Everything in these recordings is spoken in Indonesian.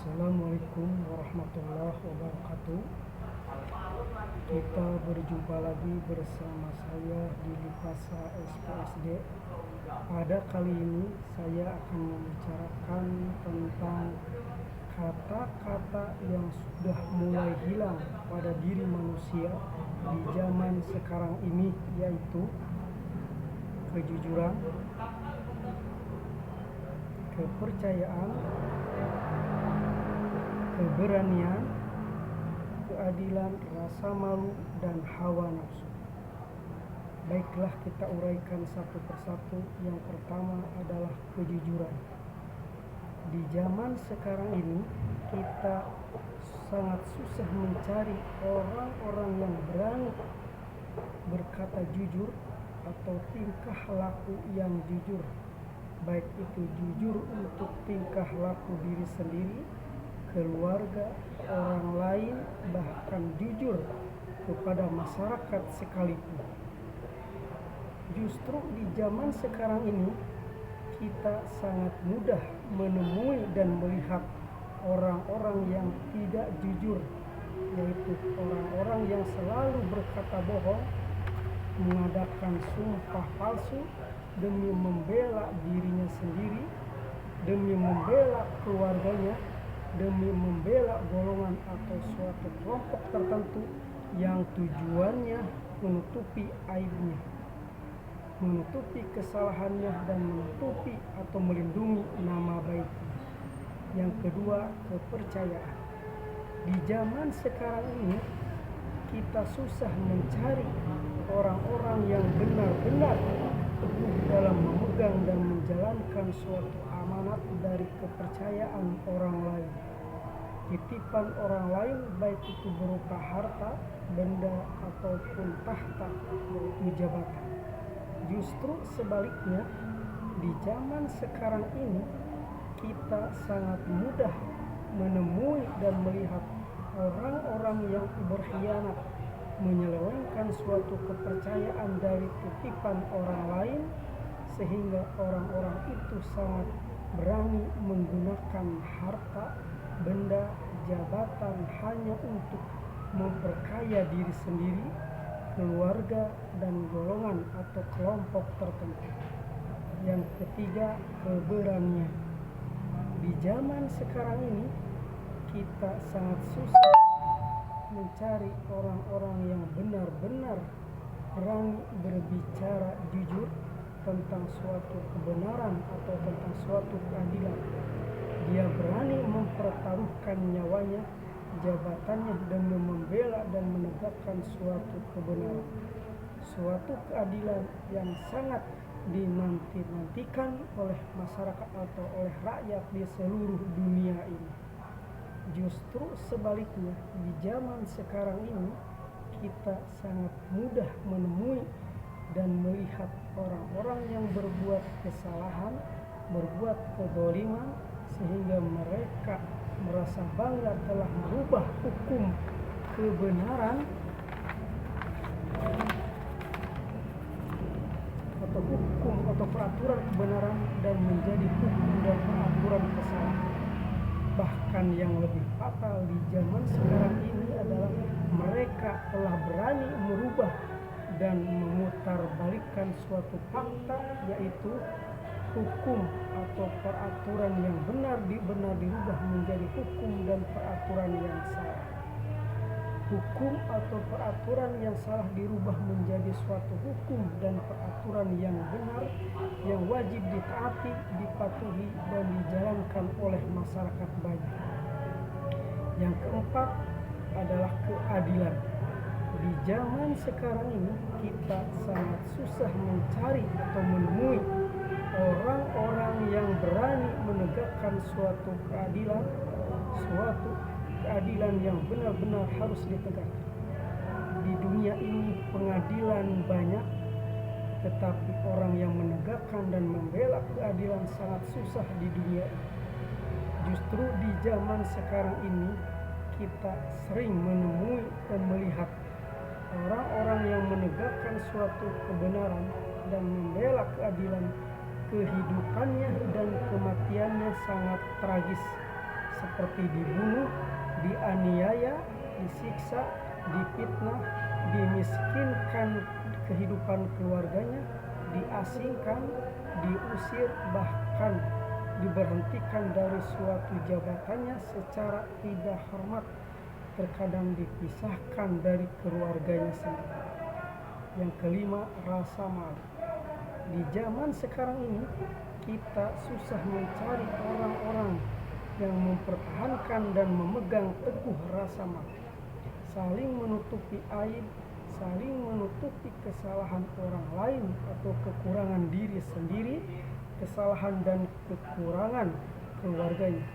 Assalamualaikum warahmatullahi wabarakatuh. Kita berjumpa lagi bersama saya di Lipasa SPSD. Pada kali ini saya akan membicarakan tentang kata-kata yang sudah mulai hilang pada diri manusia di zaman sekarang ini, yaitu kejujuran, kepercayaan, keberanian, keadilan, rasa malu, dan hawa nafsu. Baiklah, kita uraikan satu persatu. Yang pertama adalah kejujuran. Di zaman sekarang ini kita sangat susah mencari orang-orang yang berani berkata jujur atau tingkah laku yang jujur. Baik itu jujur untuk tingkah laku diri sendiri, keluarga, orang lain, bahkan jujur kepada masyarakat sekalipun. Justru di zaman sekarang ini kita sangat mudah menemui dan melihat orang-orang yang tidak jujur, yaitu orang-orang yang selalu berkata bohong, mengadakan sumpah palsu demi membela dirinya sendiri, demi membela keluarganya, demi membela golongan atau suatu kelompok tertentu yang tujuannya menutupi aibnya, menutupi kesalahannya, dan menutupi atau melindungi nama baiknya. Yang kedua, kepercayaan. Di zaman sekarang ini kita susah mencari orang-orang yang benar-benar teguh dalam memegang dan menjalankan suatu amanat dari kepercayaan orang lain, titipan orang lain, baik itu berupa harta, benda, ataupun tahta, yaitu jabatan. Justru sebaliknya, di zaman sekarang ini kita sangat mudah menemui dan melihat orang-orang yang berkhianat, menyelewengkan suatu kepercayaan dari titipan orang lain, sehingga orang-orang itu sangat berani menggunakan harta, benda, jabatan hanya untuk memperkaya diri sendiri, keluarga, dan golongan atau kelompok tertentu. Yang ketiga, keberanian. Di zaman sekarang ini kita sangat susah mencari orang-orang yang benar-benar berani berbicara jujur tentang suatu kebenaran atau tentang suatu keadilan. Dia berani mempertaruhkan nyawanya, jabatannya, demi membela dan menegakkan suatu kebenaran, suatu keadilan yang sangat dinanti-nantikan oleh masyarakat atau oleh rakyat di seluruh dunia ini. Justru sebaliknya, di zaman sekarang ini kita sangat mudah menemui dan melihat orang-orang yang berbuat kesalahan, berbuat kezaliman, sehingga mereka merasa bangga telah merubah hukum kebenaran atau hukum atau peraturan kebenaran dan menjadi hukum dan peraturan kesalahan. Bahkan yang lebih fatal di zaman sekarang ini adalah mereka telah berani merubah dan memutarbalikkan suatu fakta, yaitu hukum atau peraturan yang benar dirubah menjadi hukum dan peraturan yang salah. Hukum atau peraturan yang salah dirubah menjadi suatu hukum dan peraturan yang benar, yang wajib ditaati, dipatuhi, dan dijalankan oleh masyarakat banyak. Yang keempat adalah keadilan. Di zaman sekarang ini kita sangat susah mencari atau menemui orang-orang yang berani menegakkan suatu keadilan, suatu keadilan yang benar-benar harus ditegakkan. Di dunia ini pengadilan banyak, tetapi orang yang menegakkan dan membela keadilan sangat susah di dunia ini. Justru di zaman sekarang ini kita sering menemui dan melihat orang-orang yang menegakkan suatu kebenaran dan membela keadilan, kehidupannya dan kematiannya sangat tragis, seperti dibunuh, dianiaya, disiksa, difitnah, dimiskinkan kehidupan keluarganya, diasingkan, diusir, bahkan diberhentikan dari suatu jabatannya secara tidak hormat, terkadang dipisahkan dari keluarganya sendiri. Yang kelima, rasa malu. Di zaman sekarang ini kita susah mencari orang-orang yang mempertahankan dan memegang teguh rasa malu, saling menutupi aib, saling menutupi kesalahan orang lain atau kekurangan diri sendiri, kesalahan dan kekurangan keluarganya.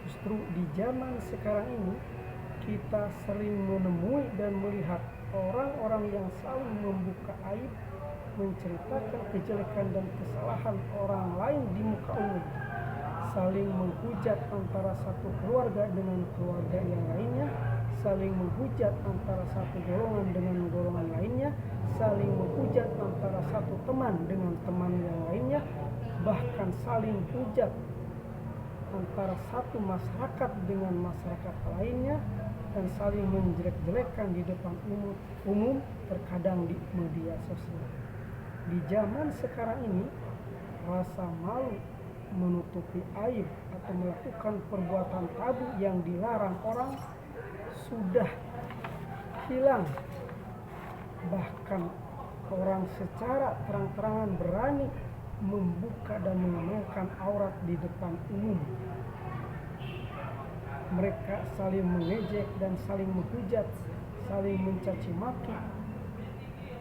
Justru di zaman sekarang ini kita sering menemui dan melihat orang-orang yang saling membuka aib, menceritakan kejelekan dan kesalahan orang lain di muka umum, saling menghujat antara satu keluarga dengan keluarga yang lainnya, saling menghujat antara satu golongan dengan golongan lainnya, saling menghujat antara satu teman dengan teman yang lainnya, bahkan saling hujat antara satu masyarakat dengan masyarakat lainnya, dan saling menjelek-jelekan di depan umum, terkadang di media sosial. Di zaman sekarang ini, rasa malu menutupi aib atau melakukan perbuatan tabu yang dilarang orang sudah hilang. Bahkan orang secara terang-terangan berani membuka dan memamerkan aurat di depan umum. Mereka saling mengejek dan saling menghujat, saling mencaci maki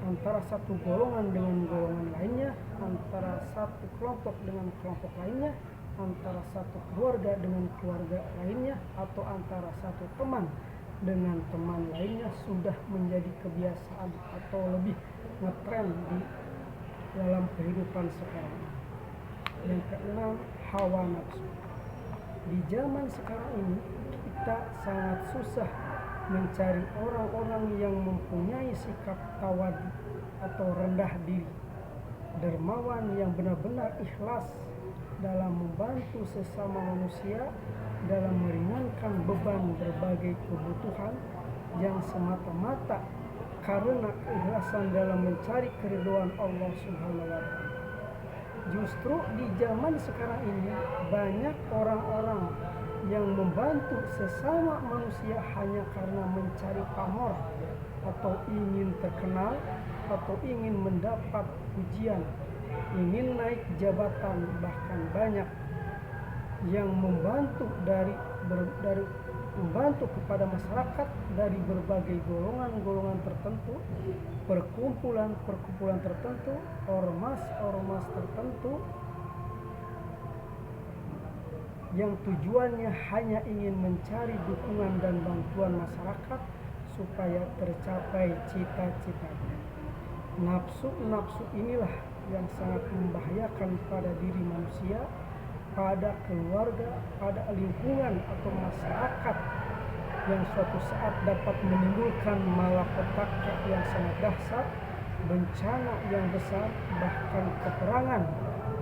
antara satu golongan dengan golongan lainnya, antara satu kelompok dengan kelompok lainnya, antara satu keluarga dengan keluarga lainnya, atau antara satu teman dengan teman lainnya sudah menjadi kebiasaan atau lebih ngetren di dalam kehidupan sekarang. Yang keenam, hawa nafsu. Di zaman sekarang ini kita sangat susah mencari orang-orang yang mempunyai sikap tawadu atau rendah diri, dermawan yang benar-benar ikhlas dalam membantu sesama manusia, dalam meringankan beban berbagai kebutuhan yang semata-mata karena keikhlasan dalam mencari keridhaan Allah Subhanahu wa Ta'ala. Justru di zaman sekarang ini banyak orang-orang yang membantu sesama manusia hanya karena mencari pamor atau ingin terkenal atau ingin mendapat pujian, ingin naik jabatan. Bahkan banyak yang membantu membantu kepada masyarakat dari berbagai golongan-golongan tertentu, perkumpulan-perkumpulan tertentu, ormas-ormas tertentu, yang tujuannya hanya ingin mencari dukungan dan bantuan masyarakat supaya tercapai cita-citanya. Nafsu-nafsu inilah yang sangat membahayakan pada diri manusia, pada keluarga, pada lingkungan atau masyarakat, yang suatu saat dapat menimbulkan malapetaka yang sangat dahsyat, bencana yang besar, bahkan peperangan,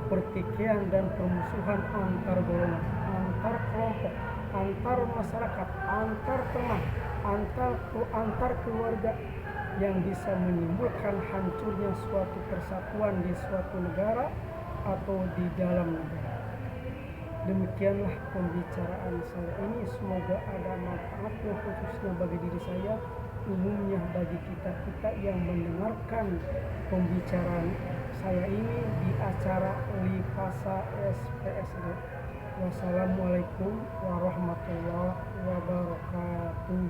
pertikaian dan permusuhan antar golongan, antar kelompok, antar masyarakat, antar teman, antar keluarga, yang bisa menimbulkan hancurnya suatu persatuan di suatu negara atau di dalam negara. Demikianlah pembicaraan saya ini, semoga ada manfaatnya khususnya bagi diri saya, umumnya bagi kita yang mendengarkan pembicaraan saya ini di acara Lipasa SPSD. Wassalamualaikum warahmatullahi wabarakatuh.